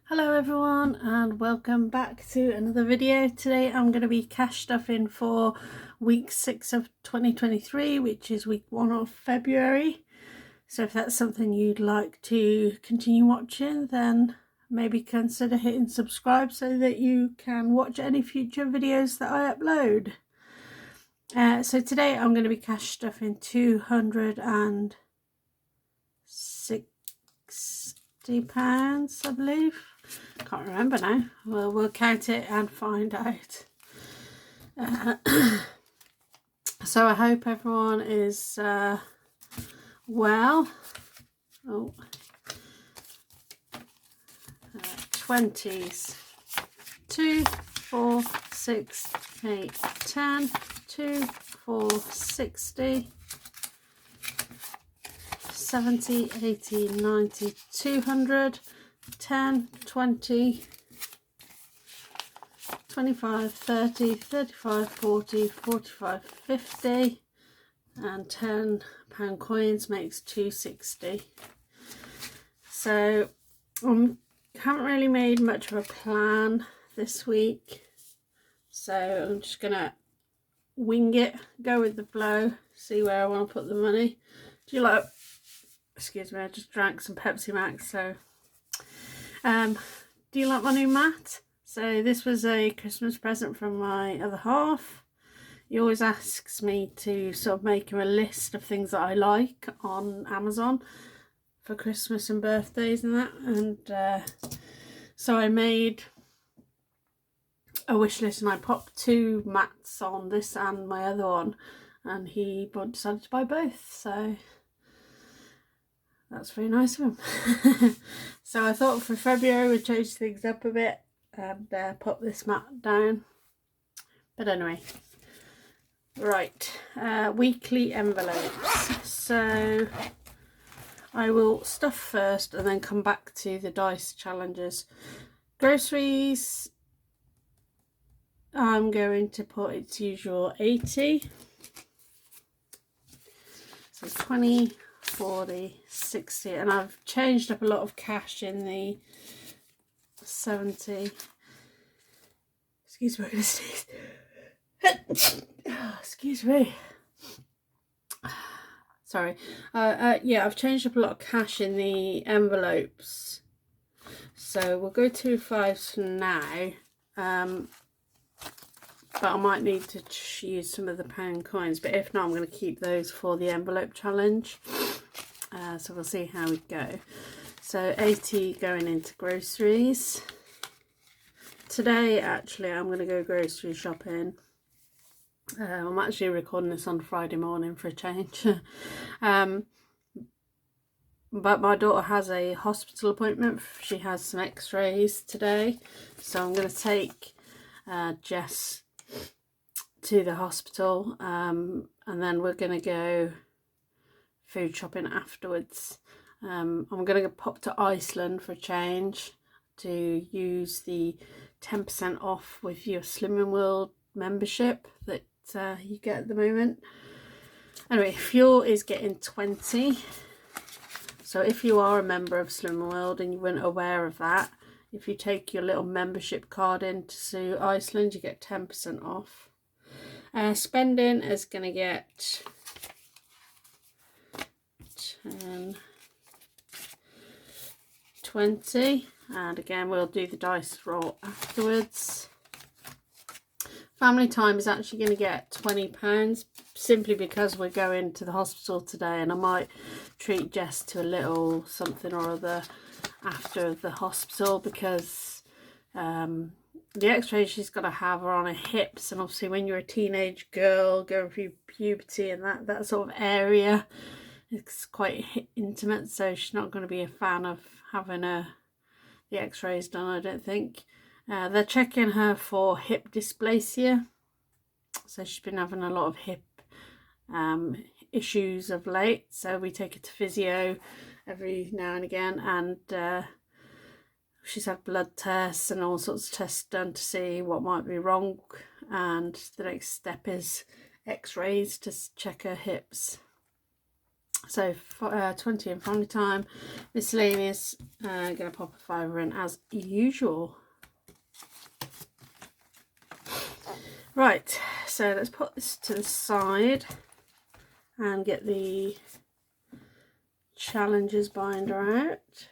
Hello everyone and welcome back to another video. Today I'm going to be cash stuffing for week 6 of 2023, which is week 1 of February. So if that's something you'd like to continue watching, then maybe consider hitting subscribe so that you can watch any future videos that I upload. So today I'm going to be cash stuffing £260, I believe. Can't remember now. Well, we'll count it and find out. So I hope everyone is well. 20s. 2, 4, 6, 8, 10. 2, 4, 60. 70, 80, 90, 200. 10, 20, 25, 30, 35, 40, 45, 50, and £10 coins makes 260. So haven't really made much of a plan this week, so I'm just gonna wing it, go with the flow, see where I want to put the money. Do you like, excuse me, I just drank some Pepsi Max, so do you like my new mat? So this was a Christmas present from my other half. He always asks me to sort of make him a list of things that I like on Amazon for Christmas and birthdays and that, and so I made a wish list and I popped 2 mats on, this and my other one, and he decided to buy both, so that's very nice of him. So I thought for February we'd change things up a bit and pop this mat down. But anyway, right, weekly envelopes. So I will stuff first and then come back to the dice challenges. Groceries, I'm going to put its usual 80. So 20, 40, 60, and I've changed up a lot of cash in the 70. Excuse me, I'm gonna sneeze. Excuse me. Sorry. Yeah, I've changed up a lot of cash in the envelopes. So we'll go 2 5s for now. But I might need to use some of the pound coins, but if not, I'm going to keep those for the envelope challenge. So we'll see how we go. So 80 going into groceries. Today, actually, I'm going to go grocery shopping. I'm actually recording this on Friday morning for a change. But my daughter has a hospital appointment. She has some x-rays today. So I'm going to take Jess to the hospital, and then we're going to go food shopping afterwards. I'm going to pop to Iceland for a change to use the 10% off with your Slimming World membership that you get at the moment. Anyway, fuel is getting 20. So if you are a member of Slimming World and you weren't aware of that, if you take your little membership card into Iceland, you get 10% off. Spending is going to get 10, 20, and again we'll do the dice roll afterwards. Family time is actually going to get £20, simply because we're going to the hospital today, and I might treat Jess to a little something or other after the hospital, because the x-rays she's got to have are on her hips, and obviously when you're a teenage girl going through puberty and that sort of area, it's quite intimate, so she's not going to be a fan of having the x-rays done, I don't think. They're checking her for hip dysplasia, so she's been having a lot of hip issues of late, so we take her to physio every now and again, and she's had blood tests and all sorts of tests done to see what might be wrong, and the next step is x-rays to check her hips. So 20 in family time. Miscellaneous, going to pop a £5 in as usual. Right, so let's put this to the side and get the challenges binder out.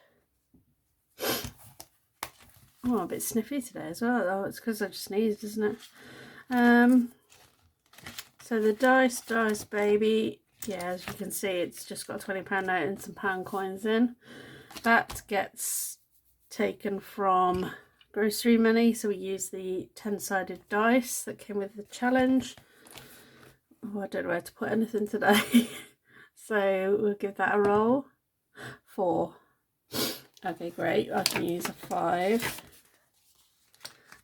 Oh, a bit sniffy today as well. Oh, it's because I just sneezed, isn't it? So the dice baby, yeah, as you can see, it's just got a £20 note and some pound coins in. That gets taken from grocery money, so we use the 10-sided dice that came with the challenge. Oh, I don't know where to put anything today. So we'll give that a roll. 4. Okay, great. I can use a 5.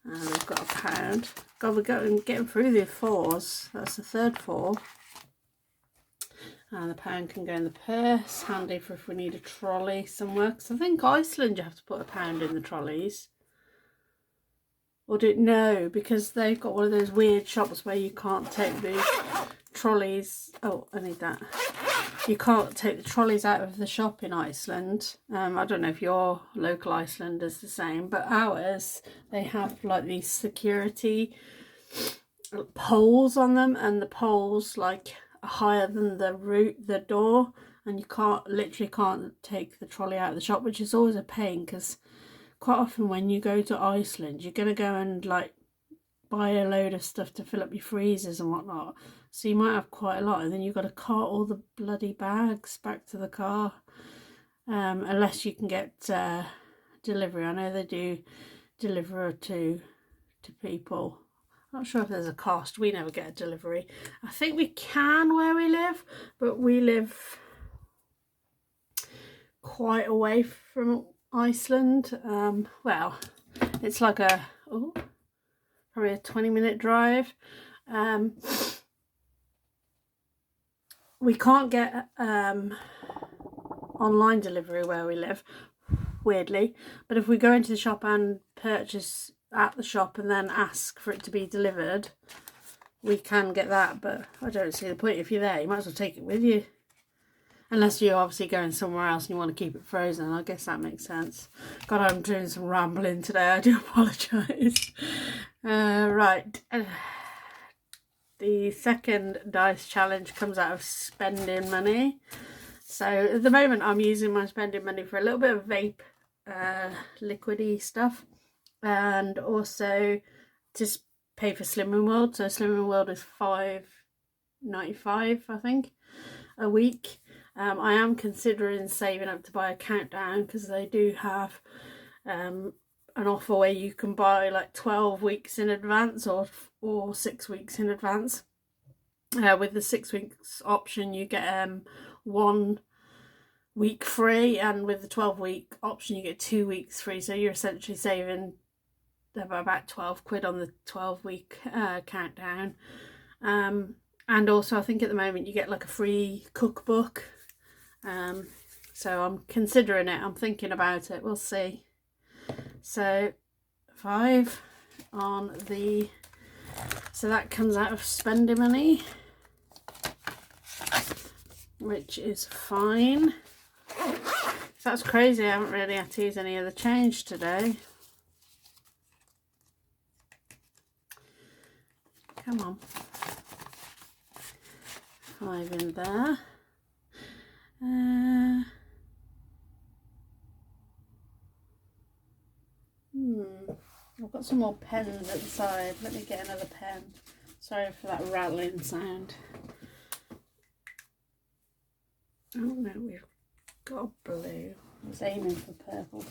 And we've got a £1. God, we're getting through the 4s. That's the third 4. And the £1 can go in the purse. Handy for if we need a trolley somewhere. Because I think Iceland you have to put a £1 in the trolleys. Or no, because they've got one of those weird shops where you can't take the trolleys. Oh, I need that. You can't take the trolleys out of the shop in Iceland. I don't know if your local Iceland is the same, but ours, they have like these security poles on them, and the poles like are higher than the door, and you literally can't take the trolley out of the shop, which is always a pain because quite often when you go to Iceland, you're going to go and like buy a load of stuff to fill up your freezers and whatnot. So you might have quite a lot, and then you've got to cart all the bloody bags back to the car. Unless you can get delivery. I know they do deliver to people. Not sure if there's a cost. We never get a delivery. I think we can where we live, but we live quite away from Iceland. Well, it's like probably a 20-minute drive. We can't get online delivery where we live, weirdly, but if we go into the shop and purchase at the shop and then ask for it to be delivered, we can get that. But I don't see the point. If you're there, you might as well take it with you, unless you're obviously going somewhere else and you want to keep it frozen. I guess that makes sense. God, I'm doing some rambling today. I do apologise. Right. The second dice challenge comes out of spending money. So at the moment I'm using my spending money for a little bit of vape, liquidy stuff, and also to pay for Slimming World. So Slimming World is $5.95 I think a week. I am considering saving up to buy a Countdown because they do have an offer where you can buy like 12 weeks in advance or 6 weeks in advance. With the 6 weeks option you get 1 week free, and with the 12-week option you get 2 weeks free, so you're essentially saving about 12 quid on the 12-week Countdown. And also I think at the moment you get like a free cookbook, so I'm considering it. I'm thinking about it. We'll see. So 5 on the, so that comes out of spending money, which is fine. So that's crazy. I haven't really had to use any of the change today. Come on. 5 in there. I've got some more pens at the side. Let me get another pen. Sorry for that rattling sound. Oh no, we've got blue. I was aiming for purple.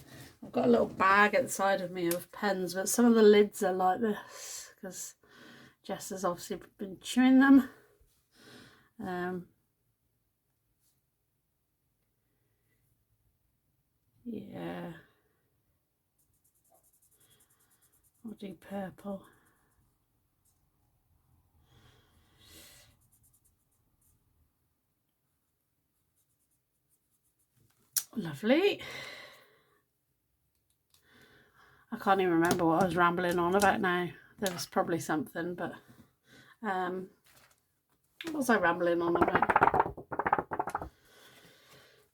I've got a little bag at the side of me of pens, but some of the lids are like this because Jess has obviously been chewing them. Yeah, I'll do purple. Lovely. I can't even remember what I was rambling on about now. There was probably something, but what was I rambling on about?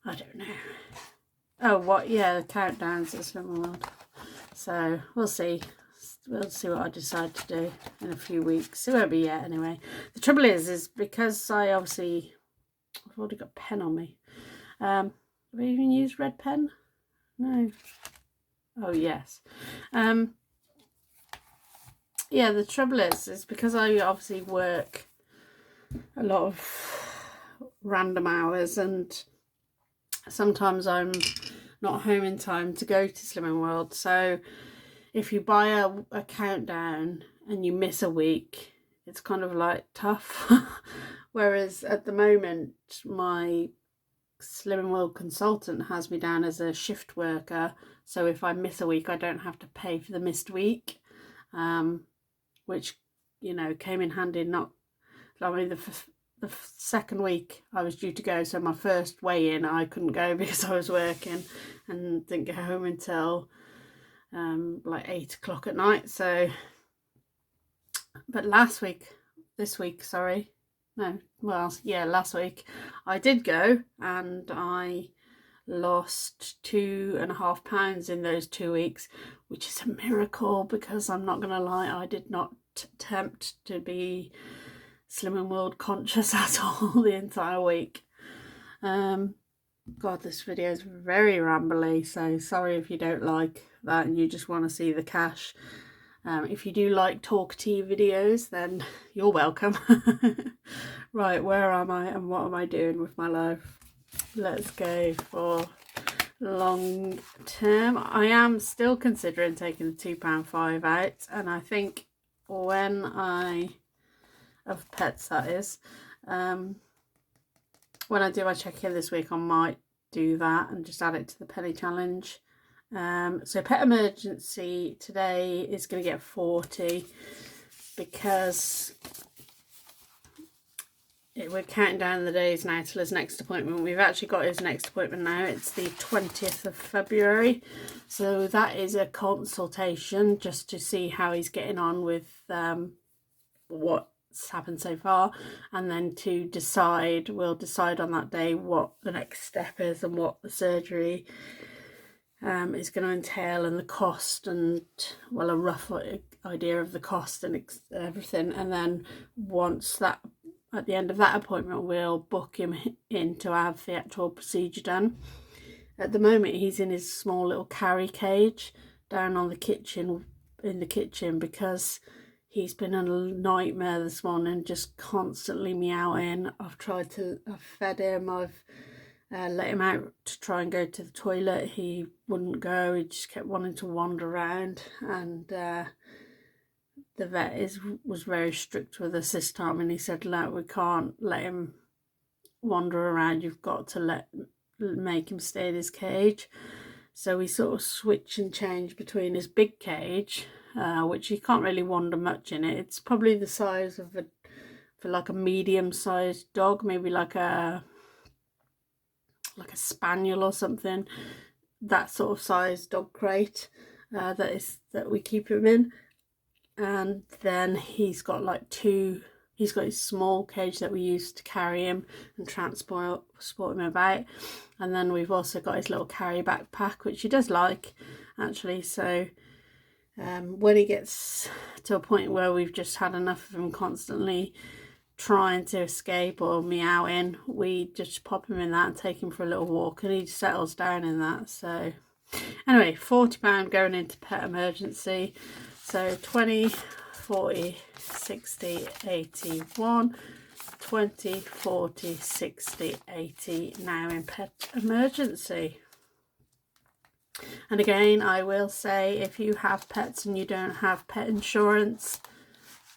I don't know. Oh, what? Yeah, the countdowns at Slimming World. So we'll see. We'll see what I decide to do in a few weeks. It won't be yet anyway. The trouble is because I've already got a pen on me. Have I even used red pen? No. Oh yes. Yeah, the trouble is because I obviously work a lot of random hours, and sometimes I'm not home in time to go to Slimming World. So if you buy a countdown and you miss a week, it's kind of like tough. Whereas at the moment, my Slimming World consultant has me down as a shift worker. So if I miss a week, I don't have to pay for the missed week, which, you know, came in handy. The second week I was due to go, so my first weigh in I couldn't go because I was working and didn't get home until like 8 o'clock at night. So, but last week I did go, and I lost 2.5 pounds in those 2 weeks, which is a miracle, because I'm not gonna lie, I did not attempt to be Slimming World conscious at all the entire week. God, this video is very rambly, so sorry if you don't like that and you just want to see the cash. If you do like talkative videos, then you're welcome. Right, where am I and what am I doing with my life? Let's go for long term. I am still considering taking the £2.5 out, and I think when of pets, that is, when I do my check-in this week, I might do that and just add it to the penny challenge. So Pet Emergency today is going to get 40 because we're counting down the days now till his next appointment. We've actually got his next appointment now. It's the 20th of February. So that is a consultation just to see how he's getting on with what's happened so far, and then we'll decide on that day what the next step is and what the surgery is going to entail, and the cost, and well, a rough idea of the cost and everything. And then once that, at the end of that appointment, we'll book him in to have the actual procedure done. At the moment, he's in his small little carry cage down on in the kitchen, because he's been a nightmare this morning, just constantly meowing. I've fed him, I've let him out to try and go to the toilet. He wouldn't go, he just kept wanting to wander around, and the vet was very strict with us this time, and he said, "Look, we can't let him wander around, you've got to make him stay in his cage." So we sort of switch and change between his big cage, which you can't really wander much in it. It's probably the size of for like a medium-sized dog, maybe like a spaniel or something, that sort of size dog crate that we keep him in. And then he's got his small cage that we use to carry him and transport him about, and then we've also got his little carry backpack, which he does like, actually. So when he gets to a point where we've just had enough of him constantly trying to escape or meowing, we just pop him in that and take him for a little walk, and he settles down in that. So anyway, £40 going into Pet Emergency. So 20, 40, 60, 81, 20, 40, 60, 80 now in Pet Emergency. And again, I will say, if you have pets and you don't have pet insurance,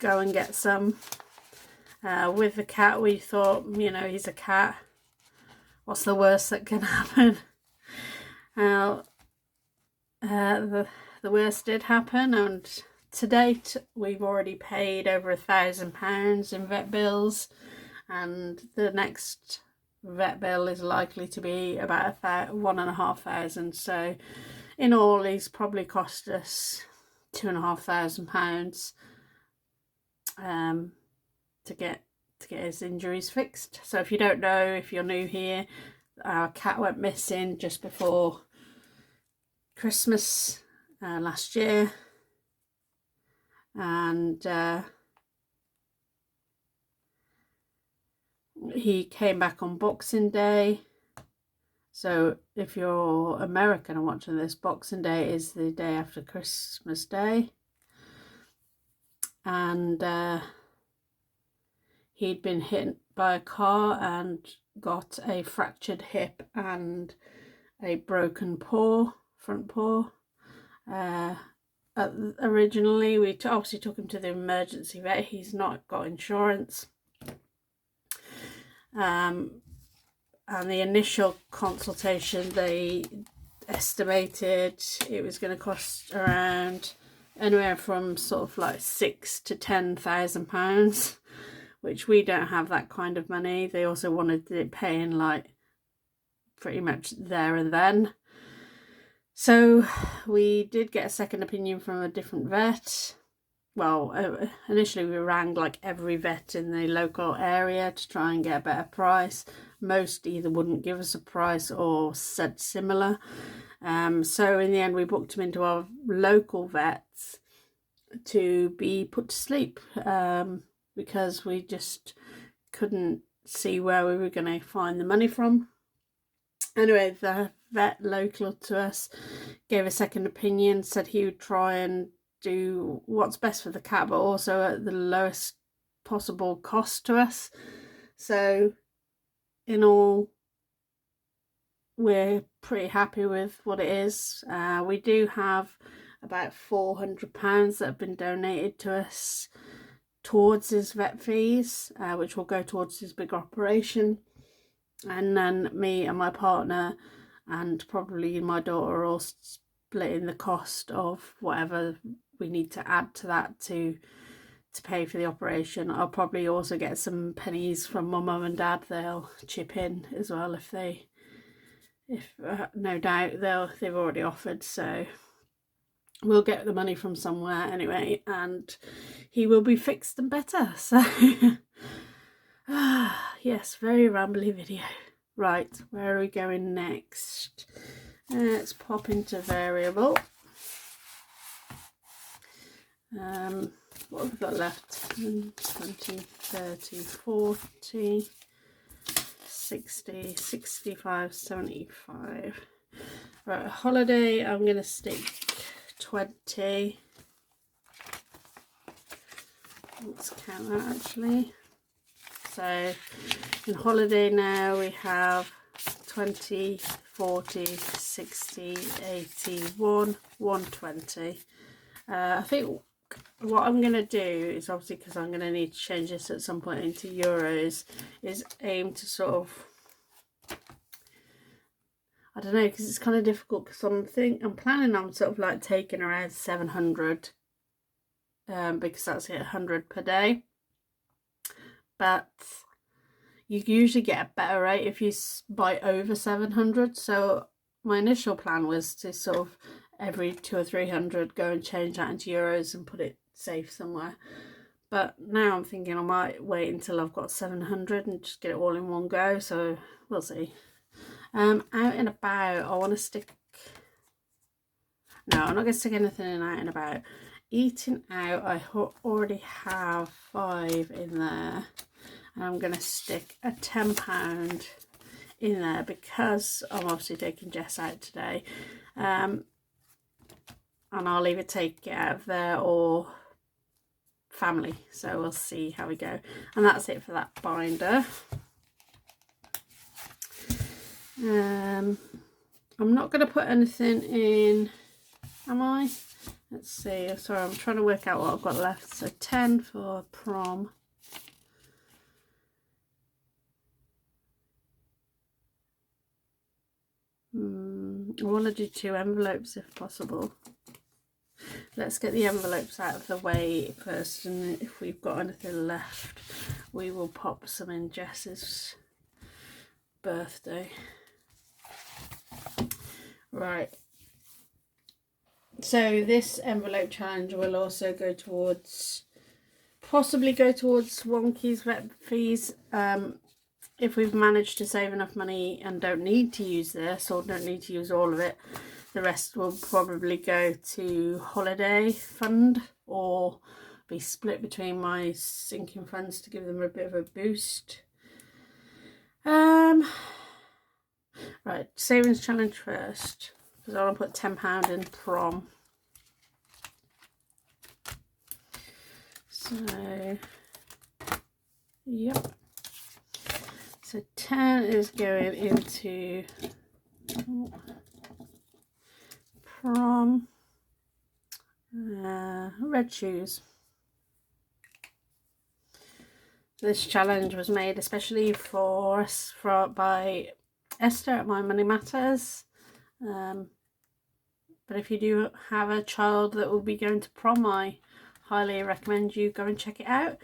go and get some. With the cat, we thought, you know, he's a cat, what's the worst that can happen? Now, the worst did happen, and to date we've already paid over £1,000 in vet bills, and the next vet bill is likely to be about £1,500. So in all, he's probably cost us £2,500 to get his injuries fixed. So if you don't know, if you're new here, our cat went missing just before Christmas last year, and he came back on Boxing Day. So if you're American and watching this, Boxing Day is the day after Christmas Day. And he'd been hit by a car and got a fractured hip and a broken paw, front paw. Originally, we obviously took him to the emergency vet. He's not got insurance. And the initial consultation, they estimated it was going to cost around anywhere from sort of like £6,000 to £10,000, which we don't have that kind of money. They also wanted it paying like pretty much there and then. So we did get a second opinion from a different vet. Well, initially we rang like every vet in the local area to try and get a better price. Most either wouldn't give us a price or said similar. So in the end we booked him into our local vets to be put to sleep, because we just couldn't see where we were going to find the money from. Anyway, the vet local to us gave a second opinion, said he would try and do what's best for the cat, but also at the lowest possible cost to us. So in all, we're pretty happy with what it is. We do have about £400 that have been donated to us towards his vet fees, which will go towards his big operation. And then me and my partner and probably my daughter are all splitting the cost of whatever we need to add to that to pay for the operation. I'll probably also get some pennies from my mum and dad. They'll chip in as well if no doubt they've already offered, so we'll get the money from somewhere anyway, and he will be fixed and better. So yes, very rambly video. Right, where are we going next? Let's pop into variable. What have we got left? 20, 30, 40, 60, 65, 75. Right, holiday, I'm going to stick 20. Let's count that actually. So in holiday now we have 20, 40, 60, 81, 120. I think what I'm going to do is, obviously because I'm going to need to change this at some point into euros, is aim to sort of, I don't know, because it's kind of difficult, because I'm planning on sort of like taking around 700, because that's it, 100 per day. But you usually get a better rate if you buy over 700. So my initial plan was to sort of every 200 or 300 go and change that into euros and put it safe somewhere. But now I'm thinking I might wait until I've got 700 and just get it all in one go. So we'll see. Out and about, I want to stick... No, I'm not going to stick anything in out and about. Eating out, I already have 5 in there. And I'm going to stick a £10 in there because I'm obviously taking Jess out today. And I'll either take it out of there or family. So we'll see how we go. And that's it for that binder. I'm not going to put anything in, am I? Let's see. Sorry, I'm trying to work out what I've got left. So 10 for prom. I want to do 2 envelopes if possible. Let's get the envelopes out of the way first, and if we've got anything left we will pop some in Jess's birthday. Right, so this envelope challenge will also go towards, possibly go towards Wonky's vet fees. if we've managed to save enough money and don't need to use this, or don't need to use all of it, the rest will probably go to holiday fund or be split between my sinking funds to give them a bit of a boost. Right, savings challenge first, because I want to put £10 in prom. So, yep. So 10 is going into prom. Red shoes. This challenge was made especially for us by Esther at My Money Matters. But if you do have a child that will be going to prom, I highly recommend you go and check it out.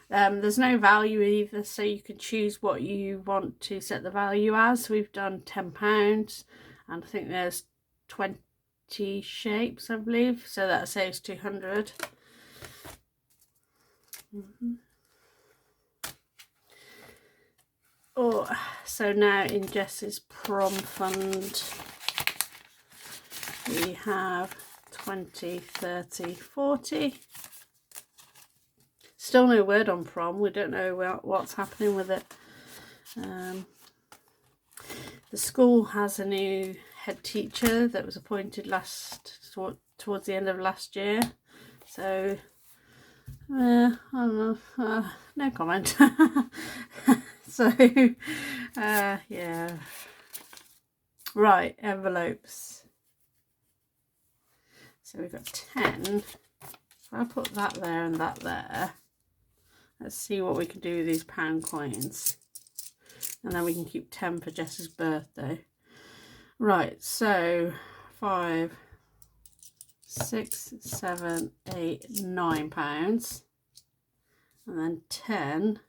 There's no value either, so you can choose what you want to set the value as. So we've done £10, and I think there's 20 shapes, I believe, so that saves 200. Oh, so now in Jess's prom fund we have 20, 30, 40. Still no word on prom. We don't know what's happening with it. The school has a new head teacher that was appointed towards the end of last year. So I don't know. No comment. So yeah. Right, envelopes. So we've got 10. If I put that there and that there, let's see what we can do with these pound coins. And then we can keep 10 for Jess's birthday. Right, so 5, 6, 7, 8, 9 pounds. And then 10.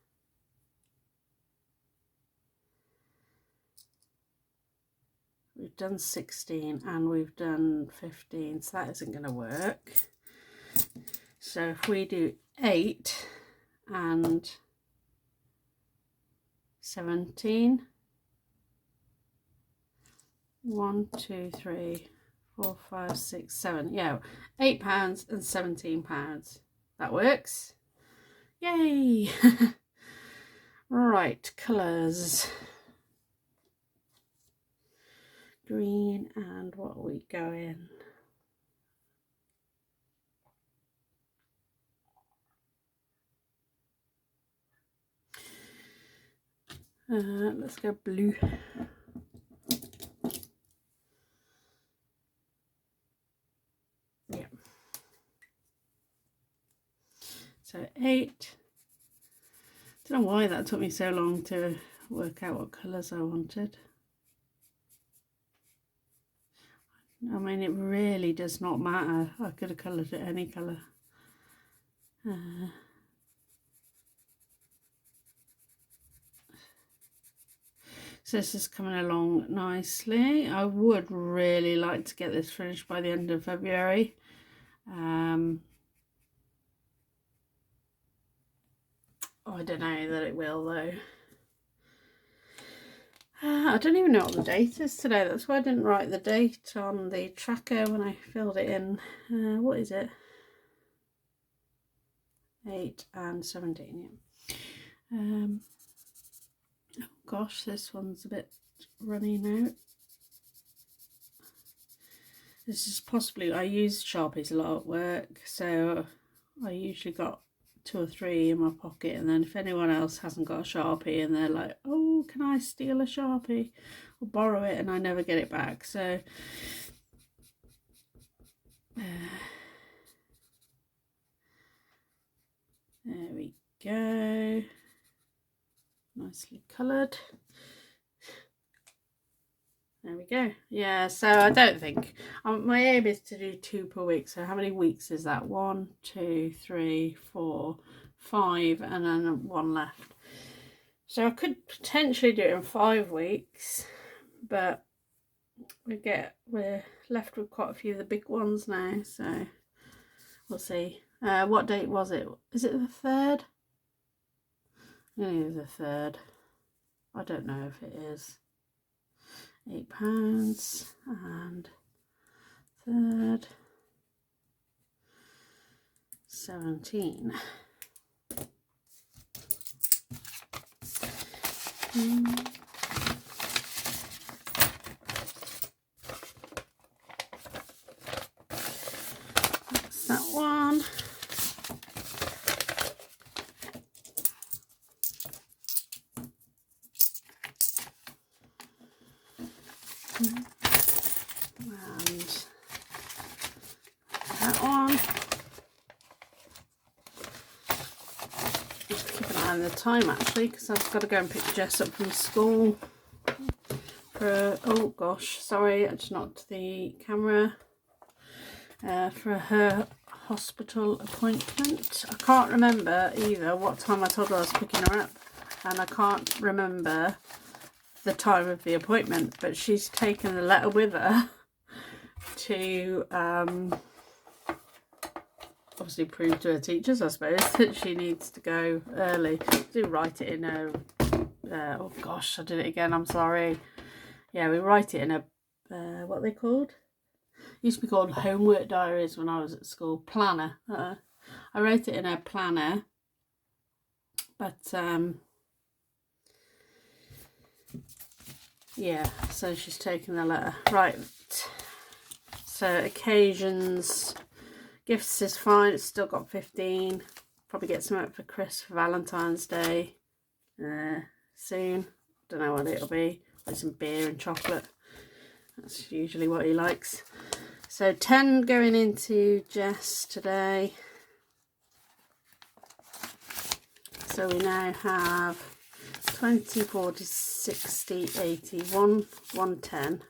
We've done 16 and we've done 15, so that isn't going to work. So if we do 8 and 17, 1, 2, 3, 4, 5, 6, 7, yeah, £8 and £17. That works. Yay! Right, colours. Green, and what are we going? Let's go blue. Yeah. So 8. Don't know why that took me so long to work out what colours I wanted. I mean, it really does not matter. I could have coloured it any colour. So this is coming along nicely. I would really like to get this finished by the end of February. I don't know that it will though. I don't even know what the date is today. That's why I didn't write the date on the tracker when I filled it in. What is it? 8 and 17, yeah. Oh gosh, this one's a bit runny now. This is possibly, I use Sharpies a lot at work, so I usually got 2 or 3 in my pocket, and then if anyone else hasn't got a Sharpie and they're like, oh, can I steal a Sharpie or borrow it, and I never get it back. So there we go, nicely coloured. There we go. Yeah, so I don't think my aim is to do 2 per week. So how many weeks is that? 1, 2, 3, 4, 5, and then 1 left. So I could potentially do it in 5 weeks, but we're left with quite a few of the big ones now, so we'll see. What date was it? Is it the 3rd? I think it was the 3rd. I don't know if it is. £8 and third 17. That's that one. And that one. Just keep an eye on the time actually, because I've got to go and pick Jess up from school for, oh gosh, sorry, I just knocked the camera, for her hospital appointment. I can't remember either what time I told her I was picking her up, and I can't remember the time of the appointment, but she's taken the letter with her to obviously prove to her teachers, I suppose, that she needs to go early. Do write it in a oh gosh, I did it again, I'm sorry. Yeah, we write it in a what are they called? Used to be called homework diaries when I was at school. Planner. I wrote it in a planner, but yeah, so she's taken the letter. Right, so occasions, gifts is fine, it's still got 15. Probably get some up for Chris for Valentine's Day soon. Don't know what it'll be. With some beer and chocolate. That's usually what he likes. So 10 going into Jess today. So we now have 20, 40, 60, 80, 110.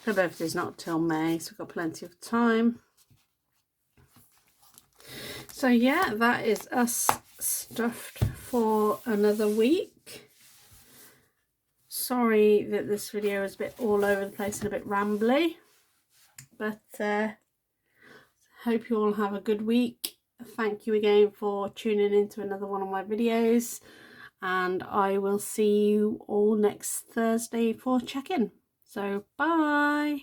Her birthday's not till May, so we've got plenty of time. So yeah, that is us stuffed for another week. Sorry that this video is a bit all over the place and a bit rambly, but hope you all have a good week. Thank you again for tuning in to another one of my videos, and I will see you all next Thursday for check-in. So bye.